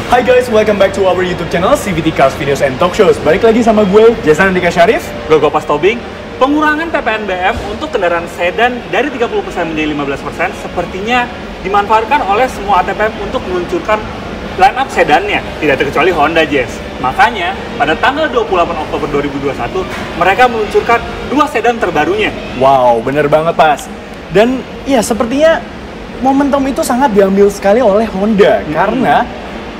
Hai guys, welcome back to our YouTube channel CVT Cars Videos and Talk Shows. Balik lagi sama gue, Jason Andika Syarif. Gue Gopas Tobing. Pengurangan PPNBM untuk kendaraan sedan dari 30% menjadi 15% sepertinya dimanfaatkan oleh semua ATPM untuk meluncurkan line up sedannya, tidak terkecuali Honda Jazz. Makanya, pada tanggal 28 Oktober 2021, mereka meluncurkan dua sedan terbarunya. Wow, bener banget pas. Dan ya sepertinya momentum itu sangat diambil sekali oleh Honda. Karena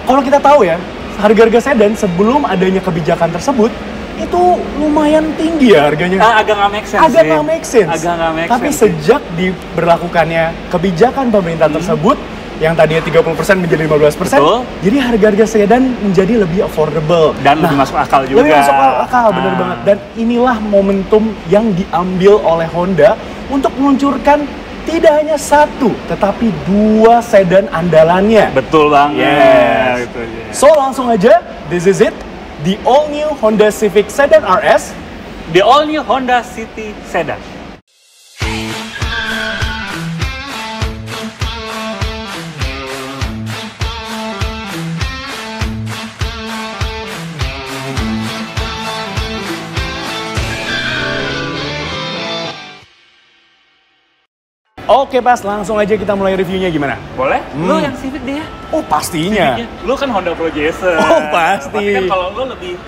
kalau kita tahu ya, harga-harga sedan sebelum adanya kebijakan tersebut itu lumayan tinggi ya harganya. Agak nggak make sense. Agak nggak make sense. Agak nggak make Tapi sense. sejak diberlakukannya kebijakan pemerintah tersebut, yang tadinya 30% menjadi 15%, Betul. jadi harga-harga sedan menjadi lebih affordable. Dan lebih masuk akal juga. Lebih masuk akal, bener banget. Dan inilah momentum yang diambil oleh Honda untuk meluncurkan tidak hanya satu, tetapi dua sedan andalannya. Betul banget. Yes. Gitu aja. So langsung aja, this is it. The all-new Honda Civic Sedan RS. The all-new Honda City Sedan. Oke pas, langsung aja kita mulai reviewnya gimana? Boleh? Lu yang Civic deh ya? Oh pastinya. Civicnya. Lu kan Honda Pro Jason. Oh, pasti. Tapi kan kalau lu lebih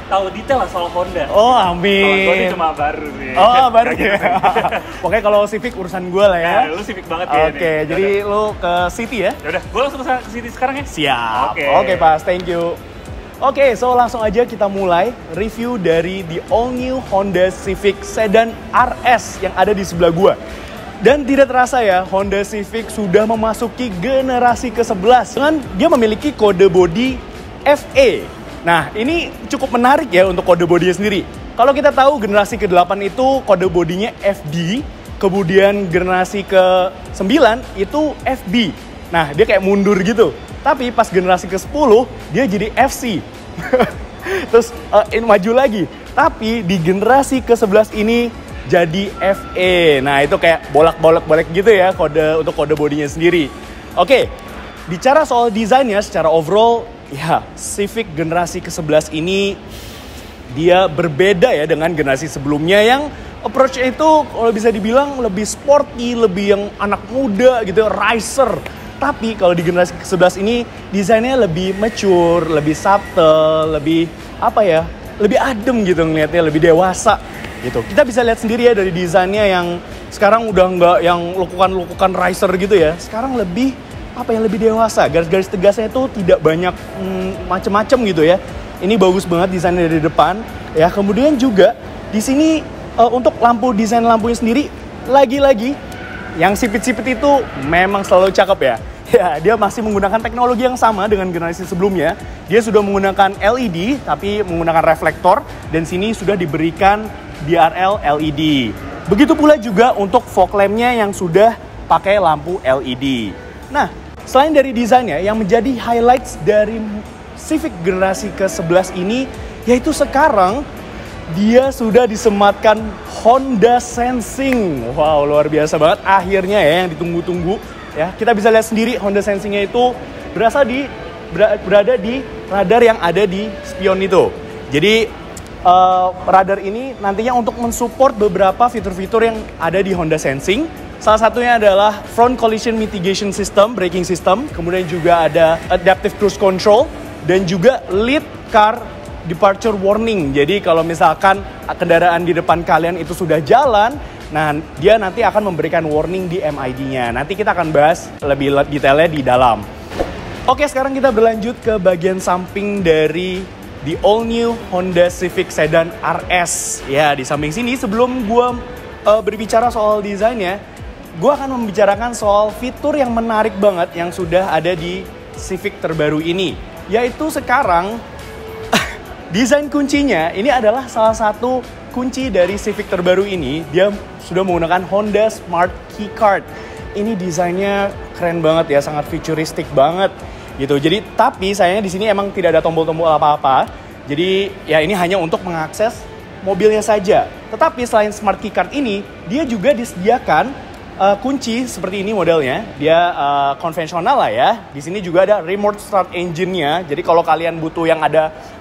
tahu detail lah soal Honda. Oh Kalau gue ini amin. cuma baru sih. Oh baru Kayak gitu. ya. Pokoknya kalau Civic urusan gue lah ya. Nah, lu Civic banget ya. Oke, jadi lu ke City ya? Yaudah, gue langsung ke City sekarang ya. Siap. Oke. Oke pas, thank you. Oke, so langsung aja kita mulai review dari the all new Honda Civic Sedan RS yang ada di sebelah gua. Dan tidak terasa ya, Honda Civic sudah memasuki generasi ke-11 dengan dia memiliki kode bodi FE. Nah, ini cukup menarik ya untuk kode bodinya sendiri. Kalau kita tahu generasi ke-8 itu kode bodinya FD, kemudian generasi ke-9 itu FB. Nah, dia kayak mundur gitu. Tapi pas generasi ke-10, dia jadi FC. Terus maju lagi. Tapi di generasi ke-11 ini jadi FE. Nah, itu kayak bolak-balik gitu ya untuk kode bodinya sendiri. Oke, bicara soal desainnya secara overall, ya Civic generasi ke-11 ini dia berbeda ya dengan generasi sebelumnya yang approach-nya itu kalau bisa dibilang lebih sporty, lebih yang anak muda gitu, racer. Tapi kalau di generasi ke-11 ini desainnya lebih mature, lebih subtle, lebih apa ya, lebih adem gitu ngelihatnya, lebih dewasa gitu. Kita bisa lihat sendiri ya dari desainnya yang sekarang udah nggak yang lukukan racer gitu ya. Sekarang lebih apa yang lebih dewasa. Garis-garis tegasnya itu tidak banyak macem-macem gitu ya. Ini bagus banget desainnya dari depan ya. Kemudian juga di sini untuk desain lampunya sendiri lagi-lagi yang sipit-sipit itu memang selalu cakep ya. Ya, dia masih menggunakan teknologi yang sama dengan generasi sebelumnya. Dia sudah menggunakan LED tapi menggunakan reflektor dan sini sudah diberikan DRL LED. Begitu pula juga untuk fog lamp-nya yang sudah pakai lampu LED. Nah, selain dari desainnya yang menjadi highlights dari Civic generasi ke-11 ini yaitu sekarang dia sudah disematkan Honda Sensing. Wow, luar biasa banget. Akhirnya ya yang ditunggu-tunggu. Ya, kita bisa lihat sendiri Honda Sensing-nya itu berada di radar yang ada di spion itu. Jadi radar ini nantinya untuk mensupport beberapa fitur-fitur yang ada di Honda Sensing. Salah satunya adalah front collision mitigation system, braking system, kemudian juga ada adaptive cruise control dan juga lead car departure warning. Jadi kalau misalkan kendaraan di depan kalian itu sudah jalan, nah dia nanti akan memberikan warning di MID-nya. Nanti kita akan bahas lebih detailnya di dalam. Oke, sekarang kita berlanjut ke bagian samping dari the all new Honda Civic Sedan RS. Ya, di samping sini sebelum gue berbicara soal desainnya, gue akan membicarakan soal fitur yang menarik banget yang sudah ada di Civic terbaru ini. Yaitu sekarang desain kuncinya ini adalah salah satu kunci dari Civic terbaru ini. Dia sudah menggunakan Honda Smart Keycard. Ini desainnya keren banget ya, sangat futuristik banget gitu. Jadi tapi sayangnya di sini emang tidak ada tombol-tombol apa-apa. Jadi ya ini hanya untuk mengakses mobilnya saja. Tetapi selain Smart Keycard ini, dia juga disediakan kunci seperti ini modelnya. Dia konvensional lah ya. Di sini juga ada remote start engine-nya. Jadi kalau kalian butuh yang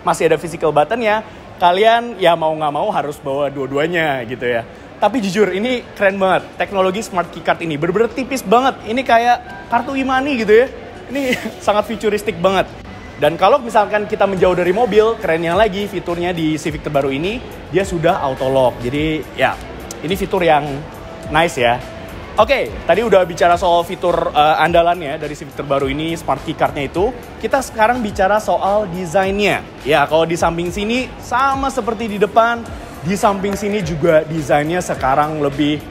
masih ada physical button-nya, kalian ya mau nggak mau harus bawa dua-duanya gitu ya. Tapi jujur ini keren banget. Teknologi smart keycard ini bener-bener tipis banget. Ini kayak kartu e-money gitu ya. Ini sangat futuristik banget. Dan kalau misalkan kita menjauh dari mobil, kerennya lagi fiturnya di Civic terbaru ini, dia sudah auto lock. Jadi ya, ini fitur yang nice ya. Oke, tadi udah bicara soal fitur andalannya dari Civic terbaru ini, smart keycard-nya itu. Kita sekarang bicara soal desainnya. Ya, kalau di samping sini sama seperti di depan, di samping sini juga desainnya sekarang lebih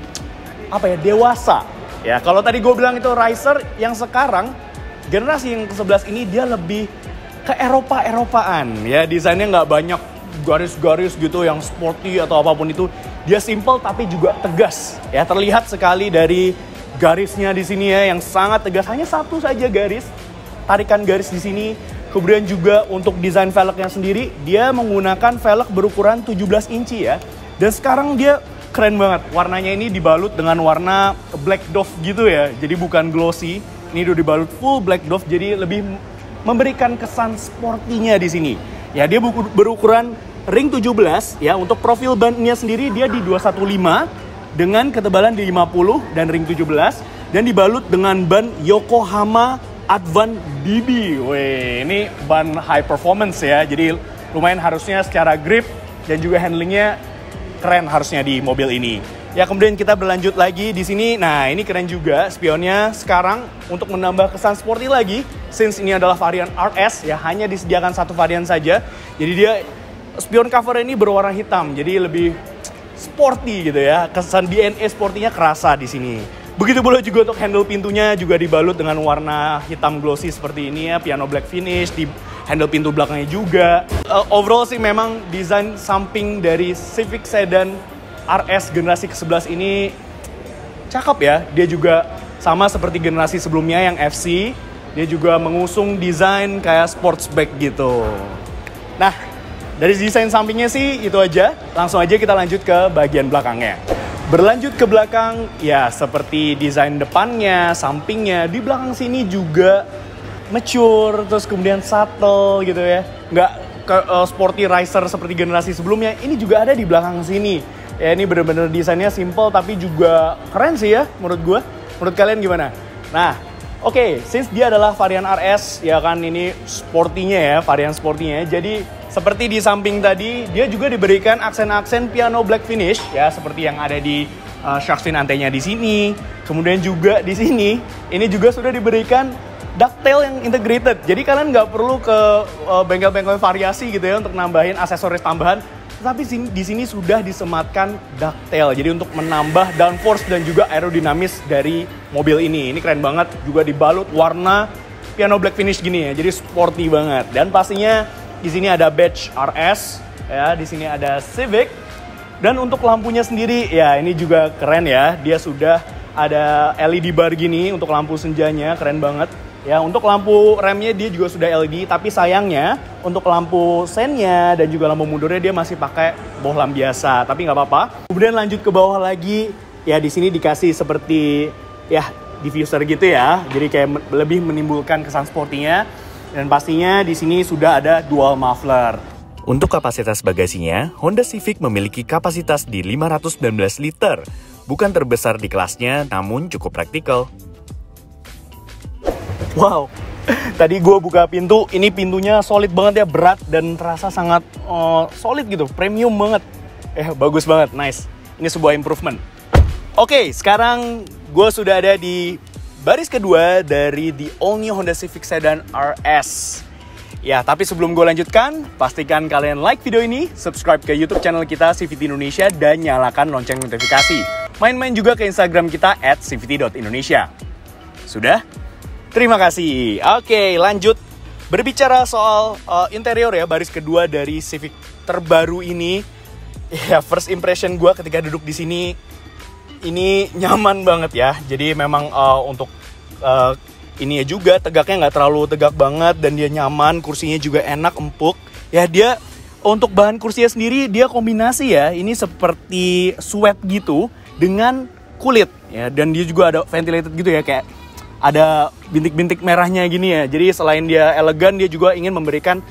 dewasa. Ya, kalau tadi gue bilang itu racer, yang sekarang generasi yang ke-11 ini dia lebih ke Eropa-Eropaan. Ya, desainnya nggak banyak garis-garis gitu yang sporty atau apapun itu. Dia simple tapi juga tegas. Ya, terlihat sekali dari garisnya di sini ya yang sangat tegas. Hanya satu saja garis, tarikan garis di sini. Kemudian juga untuk desain velgnya sendiri, dia menggunakan velg berukuran 17 inci ya. Dan sekarang dia keren banget. Warnanya ini dibalut dengan warna black doff gitu ya. Jadi bukan glossy. Ini udah dibalut full black doff, jadi lebih memberikan kesan sportinya di sini. Ya, dia berukuran ring 17 ya. Untuk profil bannya sendiri dia di 215 dengan ketebalan di 50 dan ring 17 dan dibalut dengan ban Yokohama Advan BB. Wih, ini ban high performance ya. Jadi lumayan harusnya secara grip dan juga handlingnya keren harusnya di mobil ini. Ya, kemudian kita berlanjut lagi di sini. Nah, ini keren juga spionnya sekarang untuk menambah kesan sporty lagi. Since ini adalah varian RS ya, hanya disediakan satu varian saja. Jadi dia spion cover ini berwarna hitam. Jadi lebih sporty gitu ya. Kesan DNA sportinya kerasa di sini. Begitu pula juga untuk handle pintunya juga dibalut dengan warna hitam glossy seperti ini ya, piano black finish di handle pintu belakangnya juga. Overall sih memang desain samping dari Civic Sedan RS generasi ke-11 ini cakep ya. Dia juga sama seperti generasi sebelumnya yang FC, dia juga mengusung desain kayak sportsback gitu. Nah, dari desain sampingnya sih itu aja. Langsung aja kita lanjut ke bagian belakangnya. Berlanjut ke belakang, ya seperti desain depannya, sampingnya, di belakang sini juga mature, terus kemudian subtle gitu ya. Nggak sporty racer seperti generasi sebelumnya, ini juga ada di belakang sini. Ya, ini bener-bener desainnya simple tapi juga keren sih ya menurut gue. Menurut kalian gimana? Nah, oke, since dia adalah varian RS, ya kan ini sportinya ya, varian sportinya. Jadi seperti di samping tadi, dia juga diberikan aksen-aksen piano black finish ya, seperti yang ada di shark fin antenya di sini. Kemudian juga di sini, ini juga sudah diberikan ducktail yang integrated. Jadi kalian nggak perlu ke bengkel-bengkel variasi gitu ya untuk nambahin aksesoris tambahan. Tapi di sini sudah disematkan ducktail. Jadi untuk menambah downforce dan juga aerodinamis dari mobil ini. Ini keren banget. Juga dibalut warna piano black finish gini ya. Jadi sporty banget. Dan pastinya di sini ada badge RS, ya. Di sini ada Civic. Dan untuk lampunya sendiri, ya ini juga keren ya. Dia sudah ada LED bar gini untuk lampu senjanya, keren banget. Ya, untuk lampu remnya dia juga sudah LED, tapi sayangnya untuk lampu sennya dan juga lampu mundurnya dia masih pakai bohlam biasa. Tapi nggak apa-apa. Kemudian lanjut ke bawah lagi, ya di sini dikasih seperti ya diffuser gitu ya. Jadi kayak lebih menimbulkan kesan sportinya. Dan pastinya di sini sudah ada dual muffler. Untuk kapasitas bagasinya, Honda Civic memiliki kapasitas di 519 liter. Bukan terbesar di kelasnya, namun cukup praktikal. Wow, tadi gue buka pintu, ini pintunya solid banget ya, berat dan terasa sangat solid gitu, premium banget. Bagus banget, nice. Ini sebuah improvement. Oke, sekarang gue sudah ada di baris kedua dari the all new Honda Civic Sedan RS. Ya, tapi sebelum gue lanjutkan, pastikan kalian like video ini, subscribe ke YouTube channel kita CVT Indonesia, dan nyalakan lonceng notifikasi. Main-main juga ke Instagram kita @cvt.indonesia. Sudah? Terima kasih. Oke, lanjut. Berbicara soal interior ya, baris kedua dari Civic terbaru ini. Ya, first impression gue ketika duduk di sini, ini nyaman banget ya. Jadi memang untuk ini ya juga tegaknya nggak terlalu tegak banget dan dia nyaman, kursinya juga enak, empuk. Ya, dia untuk bahan kursinya sendiri dia kombinasi ya. Ini seperti suede gitu dengan kulit ya, dan dia juga ada ventilated gitu ya, kayak ada bintik-bintik merahnya gini ya. Jadi selain dia elegan, dia juga ingin memberikan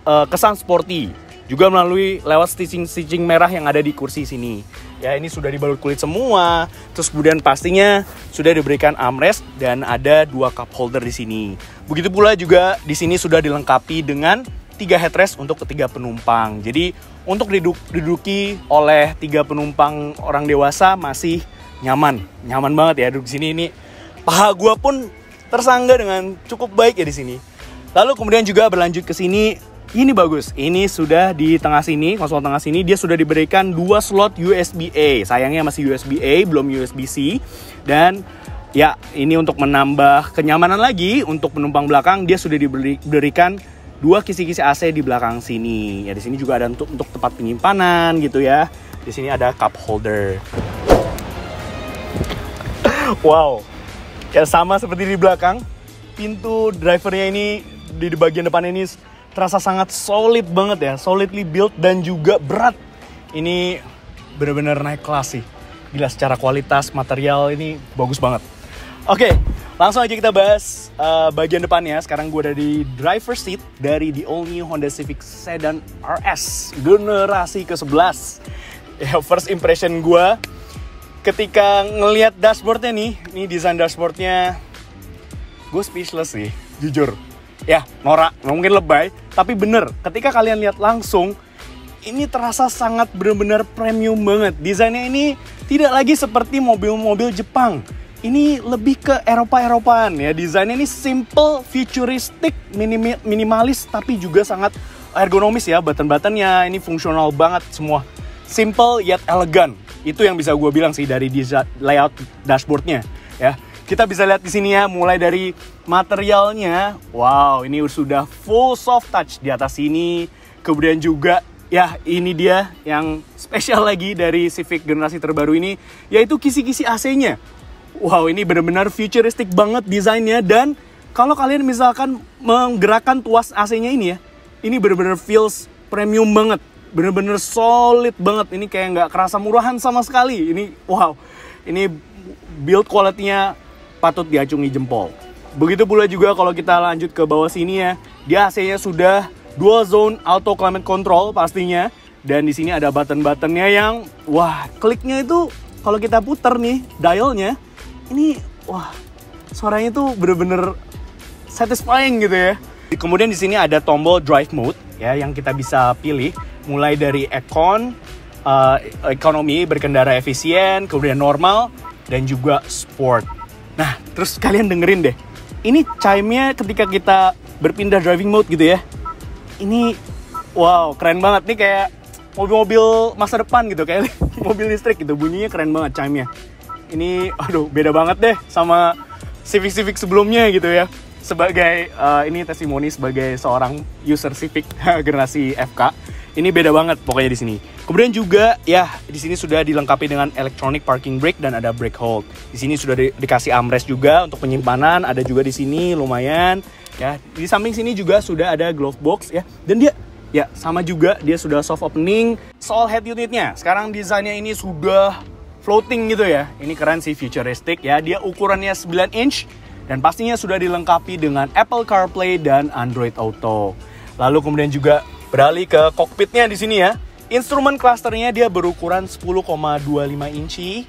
kesan sporty juga melalui lewat stitching merah yang ada di kursi sini. Ya, ini sudah dibalut kulit semua. Terus kemudian pastinya sudah diberikan armrest dan ada 2 cup holder di sini. Begitu pula juga di sini sudah dilengkapi dengan 3 headrest untuk ketiga penumpang. Jadi untuk diduduki oleh 3 penumpang orang dewasa masih nyaman banget ya duduk di sini. Ini paha gue pun tersangga dengan cukup baik ya di sini. Lalu kemudian juga berlanjut ke sini, ini bagus. Ini sudah di tengah sini, konsol tengah sini dia sudah diberikan 2 slot USB-A. Sayangnya masih USB-A, belum USB-C. Dan ya, ini untuk menambah kenyamanan lagi untuk penumpang belakang, dia sudah diberikan 2 kisi-kisi AC di belakang sini. Ya, di sini juga ada untuk tempat penyimpanan gitu ya. Di sini ada cup holder. Wow. Ya, sama seperti di belakang, pintu drivernya ini di bagian depan ini terasa sangat solid banget ya, solidly built dan juga berat. Ini benar-benar naik kelas sih. Gila, secara kualitas material ini bagus banget. Oke, langsung aja kita bahas bagian depannya. Sekarang gue ada di driver seat dari the all new Honda Civic Sedan RS generasi ke-11. Ya, first impression gue ketika ngelihat dashboardnya nih, ini desain dashboardnya, gue speechless sih, jujur. Ya, norak, mungkin lebay, tapi bener, ketika kalian lihat langsung, ini terasa sangat benar-benar premium banget. Desainnya ini tidak lagi seperti mobil-mobil Jepang. Ini lebih ke Eropa-Eropaan ya. Desainnya ini simple, futuristic, minimalis, tapi juga sangat ergonomis ya. Button-buttonnya ini fungsional banget semua. Simple yet elegan. Itu yang bisa gue bilang sih dari layout dashboardnya ya. Kita bisa lihat di sini ya, mulai dari materialnya. Wow, ini sudah full soft touch di atas sini. Kemudian juga ya, ini dia yang spesial lagi dari Civic generasi terbaru ini, yaitu kisi-kisi AC-nya. Wow, ini benar-benar futuristic banget desainnya. Dan kalau kalian misalkan menggerakkan tuas AC-nya ini ya, ini benar-benar feels premium banget. Bener-bener solid banget. Ini kayak nggak kerasa murahan sama sekali. Ini wow, ini build quality-nya patut diacungi jempol. Begitu pula juga kalau kita lanjut ke bawah sini ya, dia AC-nya sudah dual zone auto climate control pastinya. Dan di sini ada button-buttonnya yang wah, kliknya itu kalau kita putar nih dialnya, ini wah, suaranya tuh bener-bener satisfying gitu ya. Kemudian di sini ada tombol drive mode ya, yang kita bisa pilih mulai dari ekonomi, berkendara efisien, kemudian normal, dan juga sport. Nah, terus kalian dengerin deh, ini chime-nya ketika kita berpindah driving mode gitu ya. Ini wow, keren banget nih, kayak mobil-mobil masa depan gitu, kayak mobil listrik gitu, bunyinya keren banget chime-nya. Ini aduh, beda banget deh sama Civic sebelumnya gitu ya. Sebagai ini testimoni sebagai seorang user Civic generasi FK, ini beda banget pokoknya di sini. Kemudian juga ya, di sini sudah dilengkapi dengan electronic parking brake dan ada brake hold. Di sini sudah dikasih armrest juga untuk penyimpanan, ada juga di sini lumayan ya. Di samping sini juga sudah ada glove box ya. Dan dia ya sama juga, dia sudah soft opening. Soal head unitnya, sekarang desainnya ini sudah floating gitu ya. Ini keren sih, futuristic ya. Dia ukurannya 9 inch dan pastinya sudah dilengkapi dengan Apple CarPlay dan Android Auto. Lalu kemudian juga beralih ke kokpitnya di sini ya. Instrumen clusternya dia berukuran 10,25 inci.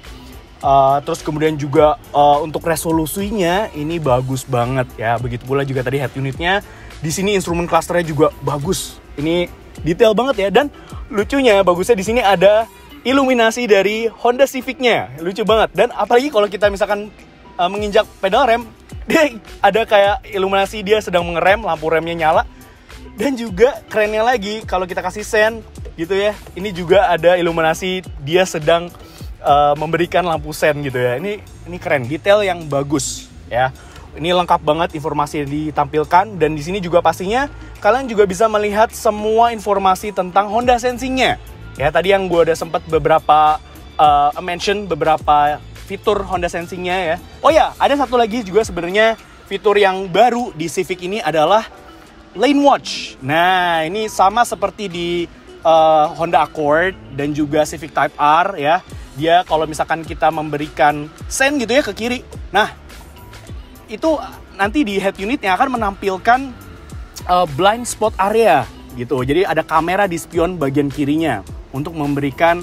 Terus kemudian juga untuk resolusinya ini bagus banget ya. Begitu pula juga tadi head unitnya. Di sini instrumen clusternya juga bagus. Ini detail banget ya. Dan lucunya, bagusnya di sini ada iluminasi dari Honda Civic-nya. Lucu banget. Dan apalagi kalau kita misalkan menginjak pedal rem, dia ada kayak iluminasi dia sedang mengerem, lampu remnya nyala. Dan juga kerennya lagi, kalau kita kasih sen gitu ya, ini juga ada iluminasi dia sedang memberikan lampu sen gitu ya. Ini keren, detail yang bagus ya. Ini lengkap banget informasi yang ditampilkan. Dan di sini juga pastinya kalian juga bisa melihat semua informasi tentang Honda Sensing-nya. Ya, tadi yang gue udah sempat beberapa mention beberapa fitur Honda Sensing-nya ya. Oh ya, ada satu lagi juga sebenarnya fitur yang baru di Civic ini adalah Lane Watch. Nah, ini sama seperti di Honda Accord dan juga Civic Type R ya. Dia kalau misalkan kita memberikan sen gitu ya ke kiri, nah itu nanti di head unitnya akan menampilkan blind spot area gitu. Jadi ada kamera di spion bagian kirinya untuk memberikan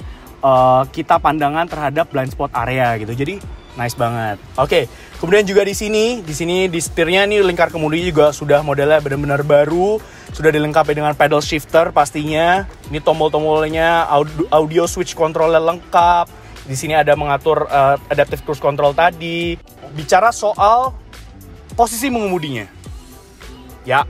kita pandangan terhadap blind spot area gitu. Jadi nice banget. Oke, kemudian juga di sini di setirnya nih lingkar kemudi juga sudah modelnya benar-benar baru. Sudah dilengkapi dengan pedal shifter pastinya. Ini tombol-tombolnya, audio switch controller lengkap. Di sini ada mengatur adaptive cruise control tadi. Bicara soal posisi mengemudinya. Ya,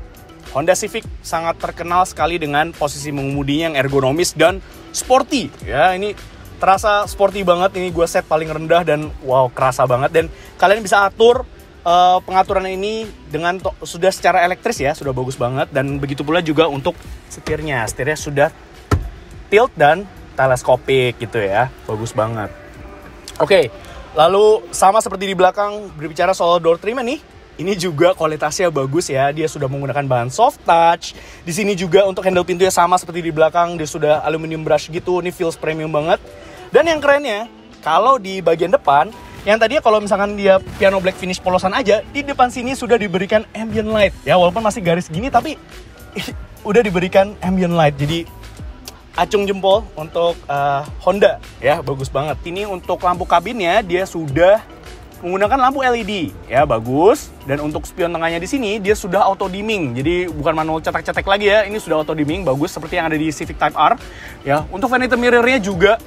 Honda Civic sangat terkenal sekali dengan posisi mengemudinya yang ergonomis dan sporty. Ya, ini terasa sporty banget. Ini gue set paling rendah dan wow, kerasa banget. Dan kalian bisa atur pengaturan ini dengan sudah secara elektris ya, sudah bagus banget. Dan begitu pula juga untuk setirnya sudah tilt dan teleskopik gitu ya, bagus banget. Oke, lalu sama seperti di belakang, berbicara soal door trim nih, ini juga kualitasnya bagus ya. Dia sudah menggunakan bahan soft touch. Di sini juga untuk handle pintunya sama seperti di belakang, dia sudah aluminium brush gitu. Ini feels premium banget. Dan yang kerennya, kalau di bagian depan, yang tadinya kalau misalkan dia piano black finish polosan aja, di depan sini sudah diberikan ambient light. Ya walaupun masih garis gini, tapi udah diberikan ambient light. Jadi acung jempol untuk Honda ya, bagus banget. Ini untuk lampu kabinnya dia sudah menggunakan lampu LED ya, bagus. Dan untuk spion tengahnya di sini dia sudah auto dimming. Jadi bukan manual cetek-cetek lagi ya, ini sudah auto dimming, bagus seperti yang ada di Civic Type R. Ya, untuk vanity mirrornya juga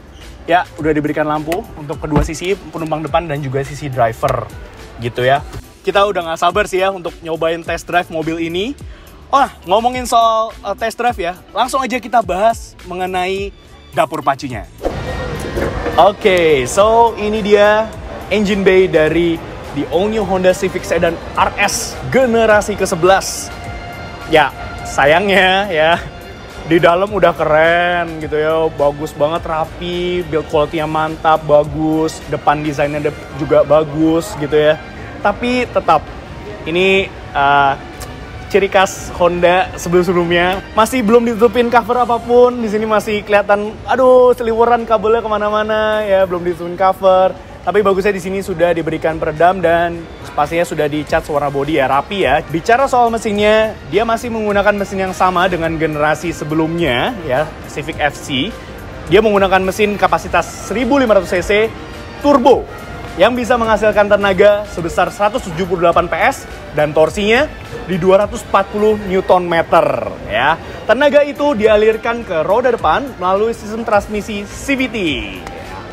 ya udah diberikan lampu untuk kedua sisi, penumpang depan dan juga sisi driver gitu ya. Kita udah gak sabar sih ya untuk nyobain test drive mobil ini. Oh, ngomongin soal test drive ya, langsung aja kita bahas mengenai dapur pacunya. Oke, so ini dia engine bay dari the all new Honda Civic Sedan RS generasi ke-11. Ya, sayangnya ya, di dalam udah keren gitu ya, bagus banget, rapi, build quality-nya mantap, bagus, depan desainnya juga bagus gitu ya. Tapi tetap ini ciri khas Honda sebelum-sebelumnya, masih belum ditutupin cover apapun. Di sini masih kelihatan, aduh, seliweran kabelnya kemana-mana ya, belum ditutupin cover. Tapi bagusnya di sini sudah diberikan peredam dan pastinya sudah dicat warna bodi ya, rapi ya. Bicara soal mesinnya, dia masih menggunakan mesin yang sama dengan generasi sebelumnya ya, Civic FC. Dia menggunakan mesin kapasitas 1500 cc turbo yang bisa menghasilkan tenaga sebesar 178 PS dan torsinya di 240 Nm ya. Tenaga itu dialirkan ke roda depan melalui sistem transmisi CVT.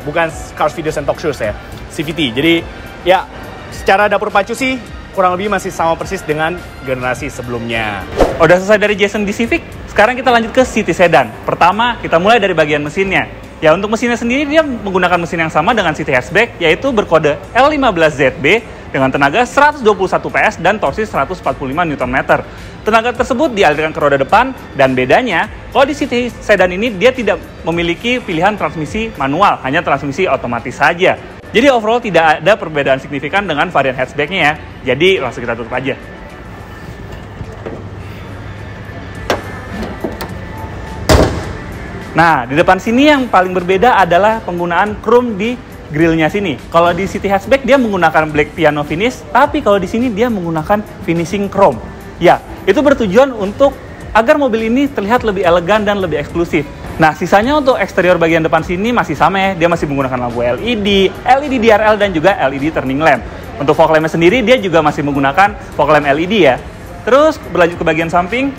Bukan Cars Videos and Talk Shows ya, CVT. Jadi ya, secara dapur pacu sih kurang lebih masih sama persis dengan generasi sebelumnya. Udah selesai dari Jason di Civic, sekarang kita lanjut ke City Sedan. Pertama, kita mulai dari bagian mesinnya. Ya, untuk mesinnya sendiri dia menggunakan mesin yang sama dengan City Hatchback, yaitu berkode L15ZB dengan tenaga 121 PS dan torsi 145 Nm. Tenaga tersebut dialirkan ke roda depan, dan bedanya, kalau di City Sedan ini dia tidak memiliki pilihan transmisi manual, hanya transmisi otomatis saja. Jadi overall tidak ada perbedaan signifikan dengan varian hatchbacknya ya. Jadi langsung kita tutup aja. Nah, di depan sini yang paling berbeda adalah penggunaan chrome di grillnya sini. Kalau di City Hatchback dia menggunakan black piano finish, tapi kalau di sini dia menggunakan finishing chrome. Ya, itu bertujuan untuk agar mobil ini terlihat lebih elegan dan lebih eksklusif. Nah, sisanya untuk eksterior bagian depan sini masih sama ya. Dia masih menggunakan lampu LED, LED DRL, dan juga LED turning lamp. Untuk fog lamp sendiri dia juga masih menggunakan fog lamp LED ya. Terus berlanjut ke bagian samping.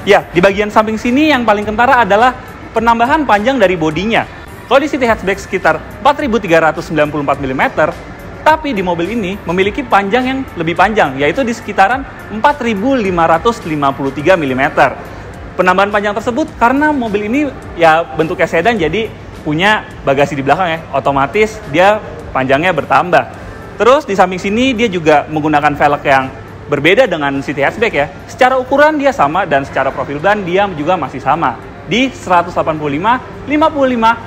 Ya, di bagian samping sini yang paling kentara adalah penambahan panjang dari bodinya. Kalau di City Hatchback sekitar 4.394 mm, tapi di mobil ini memiliki panjang yang lebih panjang, yaitu di sekitaran 4.553 mm. Penambahan panjang tersebut karena mobil ini ya bentuknya sedan, jadi punya bagasi di belakang ya, otomatis dia panjangnya bertambah. Terus di samping sini dia juga menggunakan velg yang berbeda dengan City Hatchback ya. Secara ukuran dia sama dan secara profil ban dia juga masih sama di 185/55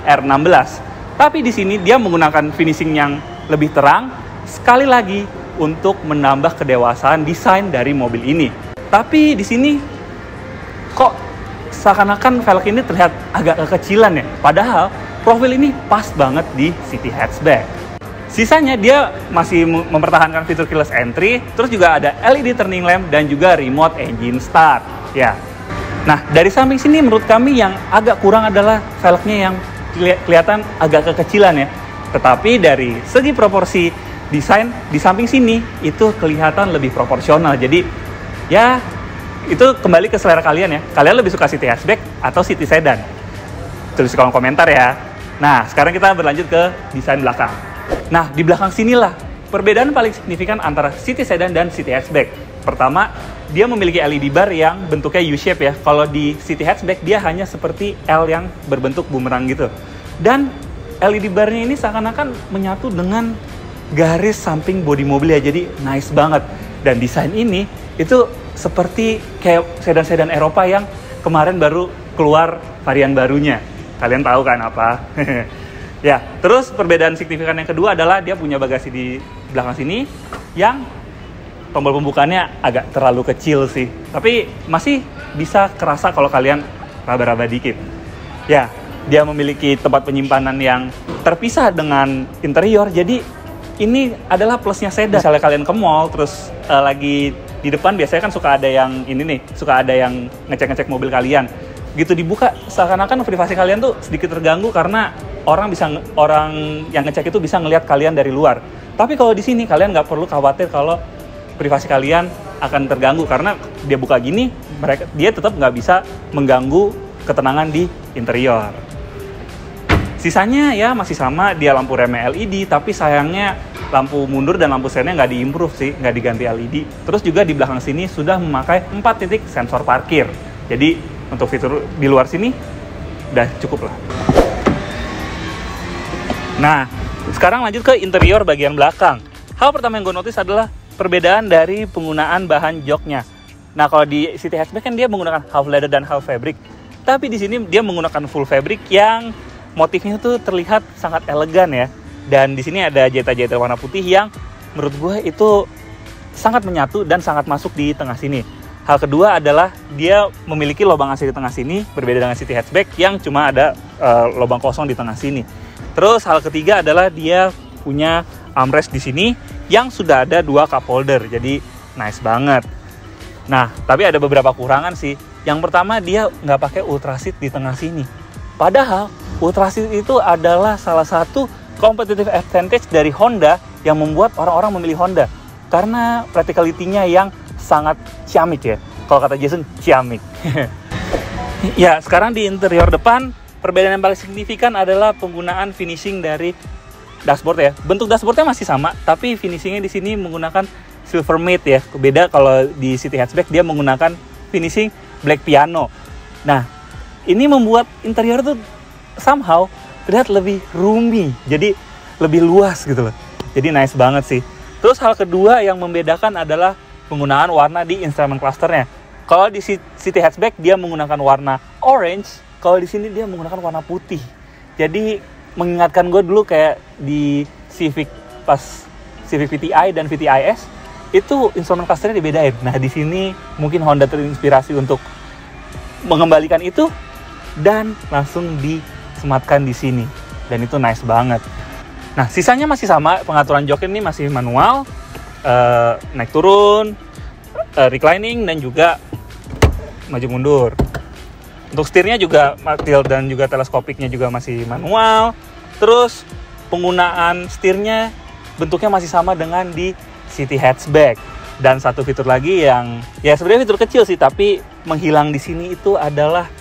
R16. Tapi di sini dia menggunakan finishing yang lebih terang, sekali lagi untuk menambah kedewasaan desain dari mobil ini. Tapi di sini kok seakan-akan velg ini terlihat agak kekecilan ya. Padahal profil ini pas banget di city hatchback. Sisanya dia masih mempertahankan fitur keyless entry, terus juga ada LED turning lamp dan juga remote engine start. Ya. Nah, dari samping sini menurut kami yang agak kurang adalah velgnya yang kelihatan agak kekecilan ya. Tetapi dari segi proporsi desain di samping sini itu kelihatan lebih proporsional. Jadi ya itu kembali ke selera kalian ya. Kalian lebih suka city hatchback atau city sedan? Tulis di kolom komentar ya. Nah, sekarang kita berlanjut ke desain belakang. Nah, di belakang sinilah perbedaan paling signifikan antara city sedan dan city hatchback. Pertama, dia memiliki LED bar yang bentuknya U-shape ya. Kalau di city hatchback dia hanya seperti L yang berbentuk bumerang gitu. Dan LED barnya ini seakan-akan menyatu dengan garis samping bodi mobil ya. Jadi nice banget. Dan desain ini itu seperti kayak sedan-sedan Eropa yang kemarin baru keluar varian barunya. Kalian tahu kan apa? Ya, terus perbedaan signifikan yang kedua adalah dia punya bagasi di belakang sini yang tombol pembukanya agak terlalu kecil sih. Tapi masih bisa kerasa kalau kalian raba-raba dikit. Ya, dia memiliki tempat penyimpanan yang terpisah dengan interior. Jadi ini adalah plusnya sedan. Misalnya kalian ke mall terus lagi di depan biasanya kan suka ada yang ini nih, suka ada yang ngecek-ngecek mobil kalian. Gitu dibuka seakan-akan privasi kalian tuh sedikit terganggu karena orang yang ngecek itu bisa ngelihat kalian dari luar. Tapi kalau di sini kalian nggak perlu khawatir kalau privasi kalian akan terganggu karena dia buka gini, dia tetap nggak bisa mengganggu ketenangan di interior. Sisanya ya masih sama, dia lampu remnya LED, tapi sayangnya lampu mundur dan lampu sennya nggak diimprove sih, nggak diganti LED. Terus juga di belakang sini sudah memakai 4 titik sensor parkir. Jadi untuk fitur di luar sini udah cukup lah. Nah, sekarang lanjut ke interior bagian belakang. Hal pertama yang gue notice adalah perbedaan dari penggunaan bahan joknya. Nah, kalau di city hatchback kan dia menggunakan half leather dan half fabric. Tapi di sini dia menggunakan full fabric yang motifnya tuh terlihat sangat elegan ya. Dan di sini ada jahit-jahit warna putih yang menurut gue itu sangat menyatu dan sangat masuk di tengah sini. Hal kedua adalah dia memiliki lubang AC di tengah sini, berbeda dengan city hatchback yang cuma ada lubang kosong di tengah sini. Terus hal ketiga adalah dia punya armrest di sini yang sudah ada 2 cup holder, jadi nice banget. Nah, tapi ada beberapa kurangan sih. Yang pertama dia nggak pakai ultraseat di tengah sini. Padahal ultraseat itu adalah salah satu competitive advantage dari Honda yang membuat orang-orang memilih Honda. Karena practicality-nya yang sangat ciamik ya. Kalau kata Jason, ciamik. Ya, sekarang di interior depan, perbedaan yang paling signifikan adalah penggunaan finishing dari dashboard ya. Bentuk dashboardnya masih sama, tapi finishingnya di sini menggunakan silver matte ya. Beda kalau di city hatchback dia menggunakan finishing black piano. Nah, ini membuat interior tuh somehow terlihat lebih roomy, jadi lebih luas gitu loh. Jadi nice banget sih. Terus hal kedua yang membedakan adalah penggunaan warna di instrument clusternya. Kalau di city hatchback dia menggunakan warna orange, kalau di sini dia menggunakan warna putih. Jadi mengingatkan gue dulu kayak di Civic pas Civic VTI dan VTIS itu instrument clusternya dibedain. Nah, di sini mungkin Honda terinspirasi untuk mengembalikan itu dan langsung disematkan di sini. Dan itu nice banget. Nah, sisanya masih sama, pengaturan jok ini masih manual. Naik turun, reclining, dan juga maju mundur. Untuk setirnya juga tilt dan juga teleskopiknya juga masih manual. Terus penggunaan setirnya bentuknya masih sama dengan di city hatchback. Dan satu fitur lagi yang ya sebenarnya fitur kecil sih, tapi menghilang di sini itu adalah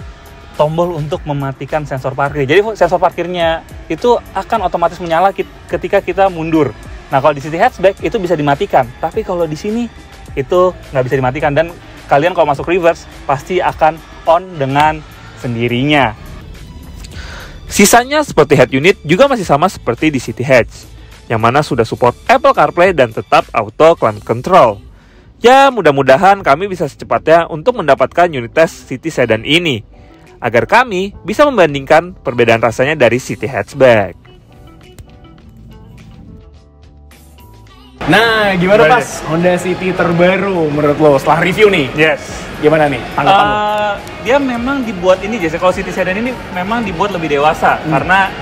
tombol untuk mematikan sensor parkir. Jadi sensor parkirnya itu akan otomatis menyala ketika kita mundur. Nah, kalau di city hatchback itu bisa dimatikan, tapi kalau di sini itu nggak bisa dimatikan, dan kalian kalau masuk reverse pasti akan on dengan sendirinya. Sisanya seperti head unit juga masih sama seperti di city hatch, yang mana sudah support Apple CarPlay dan tetap auto climate control. Ya, mudah-mudahan kami bisa secepatnya untuk mendapatkan unit test city sedan ini, agar kami bisa membandingkan perbedaan rasanya dari city hatchback. Nah, gimana Pas? Honda City terbaru menurut lo setelah review nih? Yes. Gimana nih tanggapan lo? Dia memang dibuat ini, Jesse. Kalau City Sedan ini memang dibuat lebih dewasa karena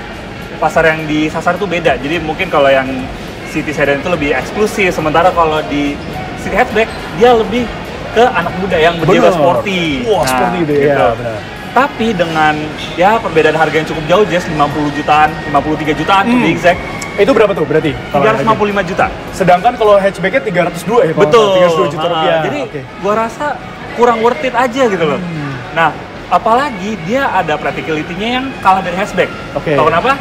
pasar yang disasar itu beda. Jadi mungkin kalau yang City Sedan itu lebih eksklusif, sementara kalau di City Hatchback dia lebih ke anak muda yang berjiwa sporty. Wah, sporty deh gitu. ya, benar. Tapi dengan ya perbedaan harga yang cukup jauh, Jess, 50 jutaan, 53 jutaan to be exact. Itu berapa tuh berarti? 355 juta. Sedangkan kalau hatchbacknya 302 ya? Betul. 302 juta rupiah. Jadi gua rasa kurang worth it aja gitu loh. Nah, apalagi dia ada practicality-nya yang kalah dari hatchback. Tahu kenapa?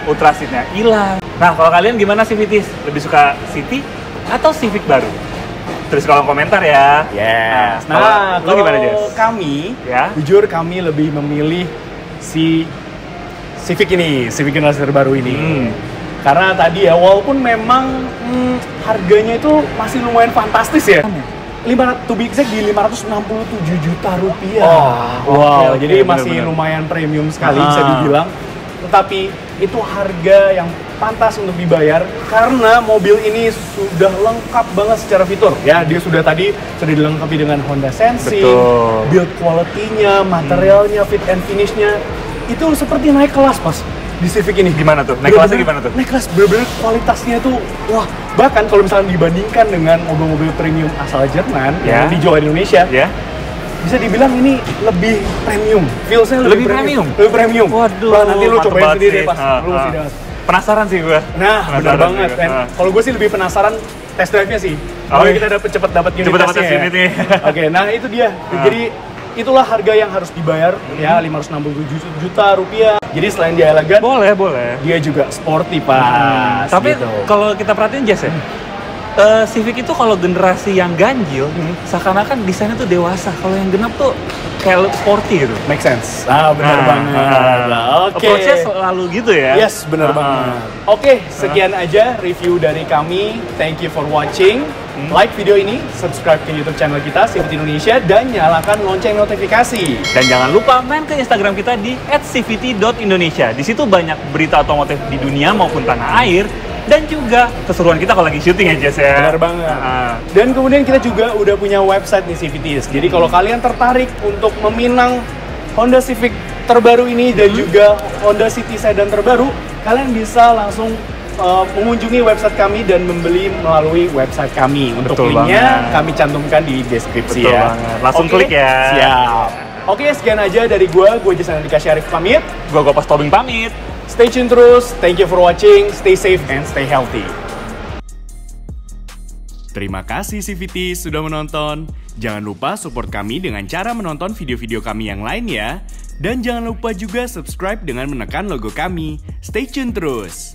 Ultra seat-nya hilang. Nah, kalau kalian gimana sih, Vitis? Lebih suka City atau Civic baru? Tulis kolom komentar ya. Yes. Nah, kalau gimana, Jess? Kami, Ya. jujur kami lebih memilih si Civic ini, Civic generasi terbaru ini. Karena tadi ya, walaupun memang harganya itu masih lumayan fantastis ya. 500, to be exact di 567 juta rupiah. Wow, jadi masih bener-bener lumayan premium sekali bisa dibilang. Tetapi itu harga yang pantas untuk dibayar karena mobil ini sudah lengkap banget secara fitur. Ya, dia sudah dilengkapi dengan Honda Sensing, build quality-nya, materialnya, fit and finish-nya. Itu seperti naik kelas, Mas. Di Civic ini. Gimana tuh? Naik kelasnya gimana tuh? Naik kelas, bener-bener kualitasnya tuh, wah. Bahkan kalau misalnya dibandingkan dengan mobil-mobil premium asal Jerman yang dijual di Indonesia, bisa dibilang ini lebih premium. Feel-nya lebih premium. Lebih premium. Waduh. Bah, nanti lu cobain sendiri deh, Pas. Penasaran sih gue. Nah, benar banget. Kalau gue sih lebih penasaran test drive-nya sih. Kita cepet dapat unit testnya ya. Oke, nah itu dia. Jadi itulah harga yang harus dibayar ya, 567 juta rupiah. Jadi selain dia elegan, boleh. Dia juga sporty, Pas. Tapi gitu. kalau kita perhatiin, Jess ya, Civic itu kalau generasi yang ganjil, seakan-akan desainnya tuh dewasa. Kalau yang genap tuh kayak sporty gitu. Make sense. Benar banget. Oke. Approach-nya selalu gitu ya. Yes, benar banget. Oke, sekian aja review dari kami. Thank you for watching. Like video ini, subscribe ke YouTube channel kita CVT Indonesia dan nyalakan lonceng notifikasi. Dan jangan lupa main ke Instagram kita di @cvt.indonesia. Di situ banyak berita otomotif di dunia maupun tanah air dan juga keseruan kita kalau lagi syuting ya, Jess ya. Benar banget. Dan kemudian kita juga udah punya website nih CVT. Jadi kalau kalian tertarik untuk meminang Honda Civic terbaru ini dan juga Honda City Sedan terbaru, kalian bisa langsung mengunjungi website kami dan membeli melalui website kami. Untuk linknya kami cantumkan di deskripsi. Betul banget. Langsung klik ya. Siap. Oke, sekian aja dari gue Jason Andika Syarif pamit. Gue Pas Tobing pamit. Stay tune terus. Thank you for watching. Stay safe and stay healthy. Terima kasih CVT sudah menonton. Jangan lupa support kami dengan cara menonton video-video kami yang lain ya. Dan jangan lupa juga subscribe dengan menekan logo kami. Stay tune terus.